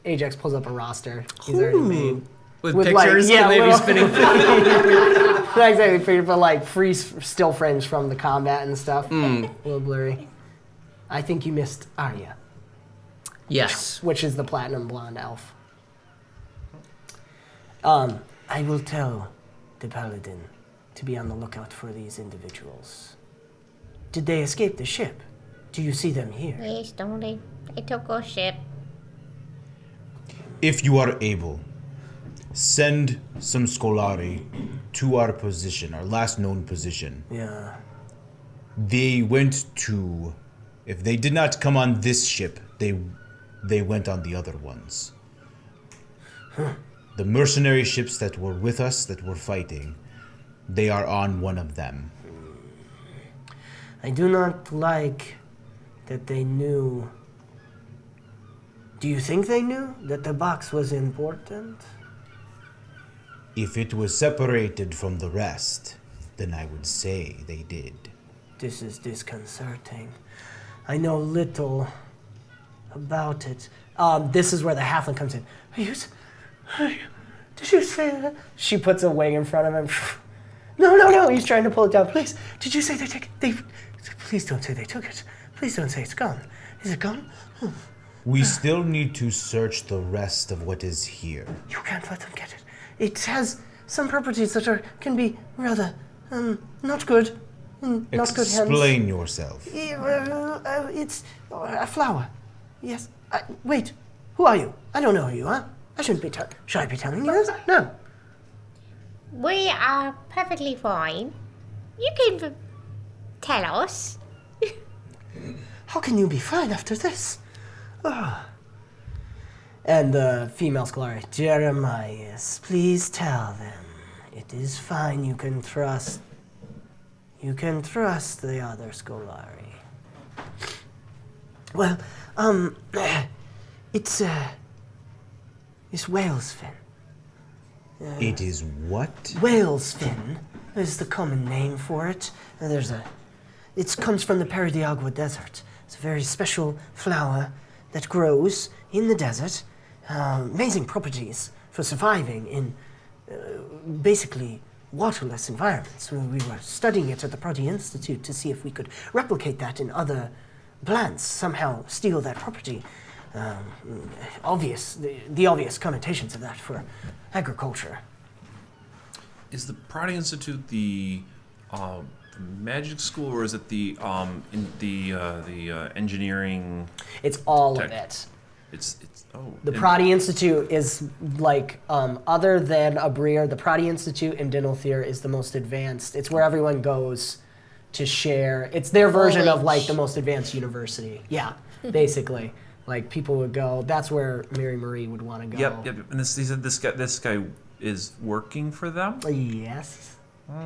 Ajax pulls up a roster. He's already made. With, With, pictures, like, yeah, maybe little- spinning. Not exactly figured, but like free still frames from the combat and stuff. A little blurry. I think you missed Arya, Yes. which is the platinum blonde elf. I will tell the paladin to be on the lookout for these individuals. Did they escape the ship? Do you see them here? Yes, don't they? They took our ship. If you are able, send some Scolari to our position, our last known position. Yeah. They went to... If they did not come on this ship, they went on the other ones. The mercenary ships that were with us, that were fighting, they are on one of them. I do not like that they knew. Do you think they knew that the box was important? If it was separated from the rest, then I would say they did. This is disconcerting. I know little about it. This is where the halfling comes in. Did you say that? She puts a wing in front of him. No. He's trying to pull it down. Please, did you say they took it? Please don't say they took it. Please don't say it's gone. Is it gone? We still need to search the rest of what is here. You can't let them get it. It has some properties that can be rather not good. Not good hands. Explain yourself. It's a flower. Yes. Wait. Who are you? I don't know who you are. I shouldn't be telling. Should I be telling you this? No. We are perfectly fine. You can tell us. How can you be fine after this? Ah. And the female Scolari, Jeremias, please tell them. It is fine, you can trust the other Scolari. Well, it's whale's fin. It is what? Whale's fin is the common name for it. It comes from the Peridiagua Desert. It's a very special flower that grows in the desert. Amazing properties for surviving in basically waterless environments. We were studying it at the Prodi Institute to see if we could replicate that in other plants, somehow steal that property. The obvious connotations of that for agriculture. Is the Prodi Institute the magic school, or is it the engineering? It's all Tech. of it. The and- Prodi Institute is like, other than Abrir, the Prodi Institute in Dinalthir is the most advanced. It's where everyone goes to share. It's their version of like the most advanced university. Yeah, basically. Like people would go. That's where Mary Marie would want to go. Yep. And he said this guy is working for them. Yes,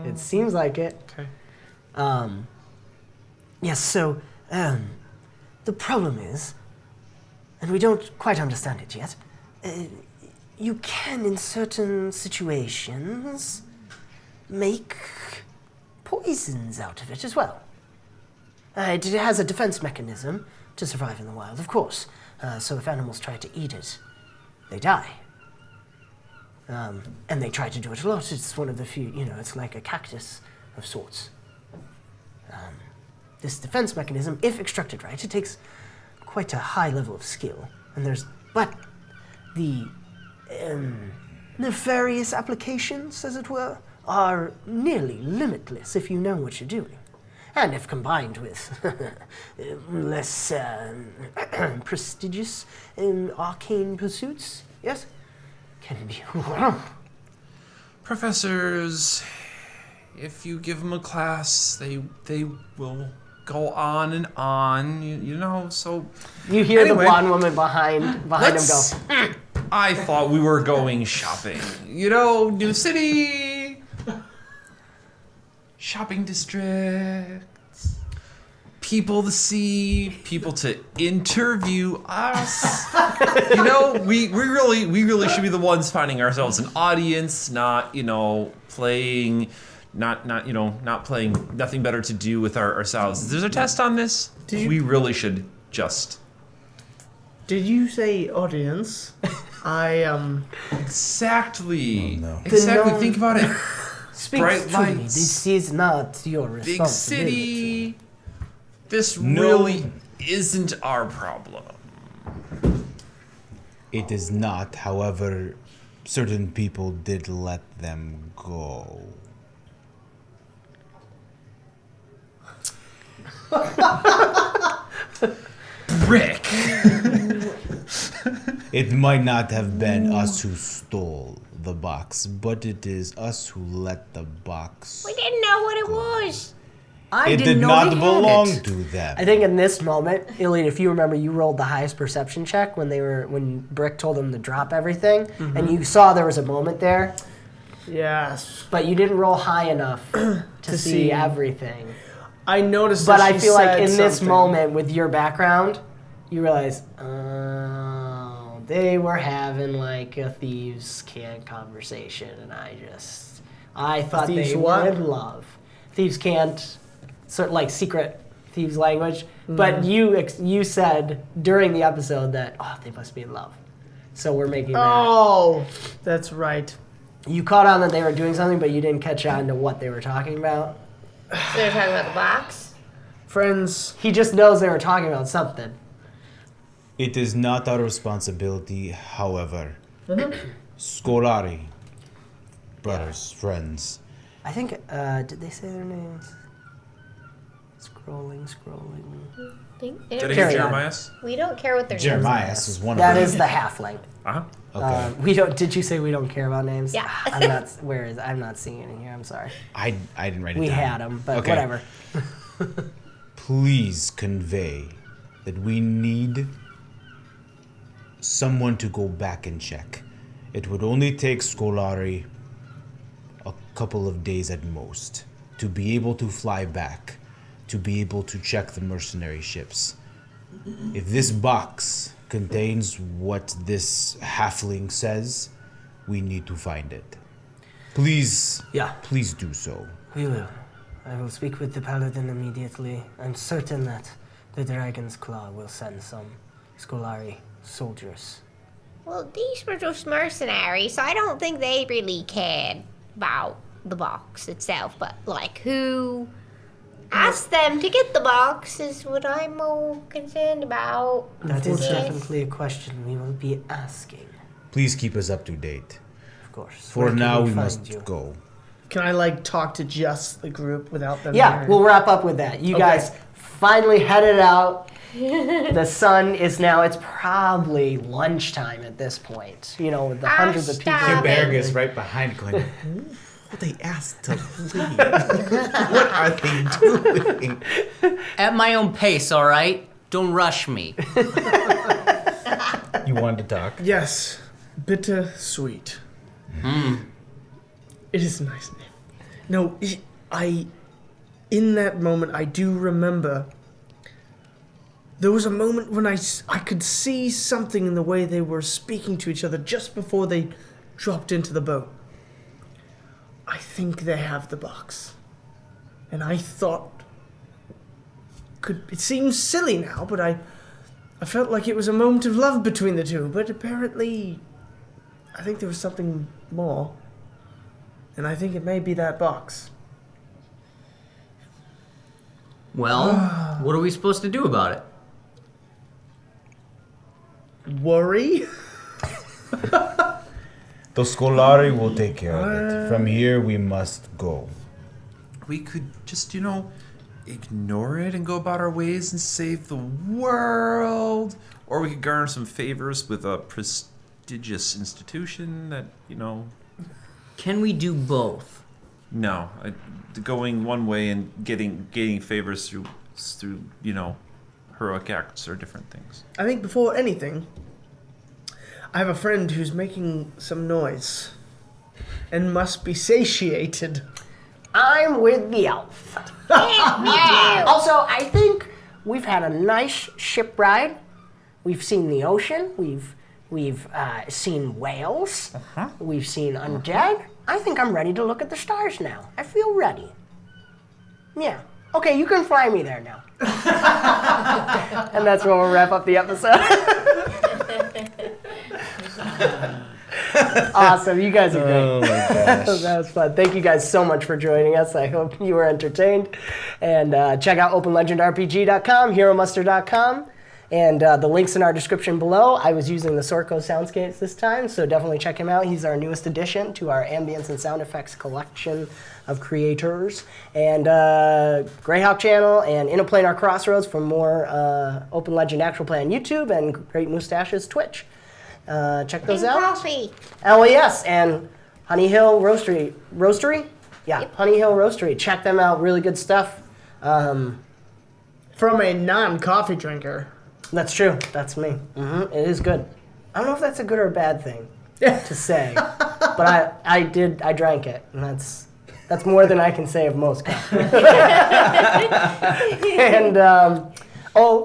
it seems like it. Okay. Yes. So, the problem is, and we don't quite understand it yet. You can, in certain situations, make poisons out of it as well. It has a defense mechanism to survive in the wild, of course. So if animals try to eat it, they die. And they try to do it a lot. It's one of the few, it's like a cactus of sorts. This defense mechanism, if extracted right, it takes quite a high level of skill. But the nefarious applications, as it were, are nearly limitless if you know what you're doing. And if combined with less prestigious arcane pursuits, yes, can be. Professors, if you give them a class, they will go on and on, so... You hear Anyway, the blonde woman behind him go, I thought we were going shopping. New city, shopping districts, people to see, people to interview us. We really should be the ones finding ourselves an audience, not playing. Not playing nothing better to do with ourselves. There's a test on this. We really should just. Did you say audience? Exactly. Oh, no. Exactly. Think about it. speak Bright to me. lights. This is not your Big responsibility. city. This No. really isn't our problem. It is not. However, certain people did let them go. Rick. It might not have been us who stole the box, but it is us who let the box. We didn't know what it was. I It didn't did know not they had belong it. to them. I think in this moment, Ilyad, if you remember, you rolled the highest perception check when Brick told them to drop everything, and you saw there was a moment there, Yes. but you didn't roll high enough to see see. everything. I noticed But that I she feel like said in this something. moment, with your background, you realize, oh, they were having like a thieves' cant conversation, and I thought thieves they what? were in love. Thieves' cant, sort of like secret thieves' language. But you said during the episode that they must be in love, so we're making that. Oh, that's right. You caught on that they were doing something, but you didn't catch on to what they were talking about. So they're talking about the box? Friends, He just knows they were talking about something. It is not our responsibility, however. Scolari, brothers, friends. I think, did they say their names? Scrolling. Think- Did I Carry hear on. Jeremias? We don't care what their names Jeremias is one That of them. is the halfling. Uh-huh. Okay. We don't. Did you say we don't care about names? Yeah. I'm not. I'm not seeing it in here. I'm sorry. I didn't write it We down. had them, but Okay. whatever. Please convey that we need someone to go back and check. It would only take Scolari a couple of days at most to be able to fly back, to be able to check the mercenary ships. If this box contains what this halfling says, we need to find it. Please, please do so. We will. I will speak with the paladin immediately. I'm certain that the Dragon's Claw will send some Scolari soldiers. Well, these were just mercenaries, so I don't think they really cared about the box itself. But, like, who asked them to get the box is what I'm more concerned about. That is definitely a question we will be asking. Please keep us up to date. Of course. For now, we must go. Can I, like, talk to just the group without them? Yeah, hearing? we'll wrap up with that. You guys finally headed out. The sun is now, it's probably lunchtime at this point. You know, with the hundreds of people. Jeberg is right behind going, they asked to leave. What are they doing? At my own pace, all right? Don't rush me. You wanted to talk? Yes. Bitter sweet. It is a nice name. No, in that moment, I do remember there was a moment when I could see something in the way they were speaking to each other just before they dropped into the boat. I think they have the box. And I thought, it seems silly now, but I felt like it was a moment of love between the two, but apparently I think there was something more. And I think it may be that box. Well, what are we supposed to do about it? Worry? The Scolari will take care of it. From here, we must go. We could just, ignore it and go about our ways and save the world. Or we could garner some favors with a prestigious institution that, Can we do both? No. Going one way and getting favors through heroic acts are different things. I think before anything, I have a friend who's making some noise and must be satiated. I'm with the elf. Also, I think we've had a nice ship ride. We've seen the ocean. We've seen whales. We've seen undead. I think I'm ready to look at the stars now. I feel ready. Yeah. Okay, you can fly me there now. And that's where we'll wrap up the episode. Awesome, you guys are great. Oh my gosh. That was fun. Thank you guys so much for joining us. I hope you were entertained. And check out openlegendrpg.com, heromuster.com. And the link's in our description below. I was using the Sorko soundscapes this time, so definitely check him out. He's our newest addition to our ambience and sound effects collection of creators. And Greyhawk channel and Inn of Planar Crossroads for more Open Legend Actual Play on YouTube, and Great Mustache's Twitch. Check those out. Coffee. Oh, yes, and Honey Hill Roastery? Yeah, Yep. Honey Hill Roastery. Check them out, really good stuff. From a non-coffee drinker. That's true. That's me. It is good. I don't know if that's a good or a bad thing to say, but I drank it, and that's more than I can say of most coffee. And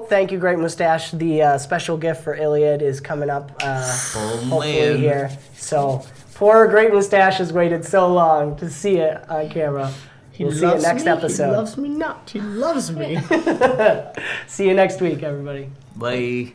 thank you, Great Mustache. The special gift for Ilyad is coming up hopefully here. So poor Great Mustache has waited so long to see it on camera. We'll see you next episode. He loves me not. He loves me. See you next week, everybody. Bye.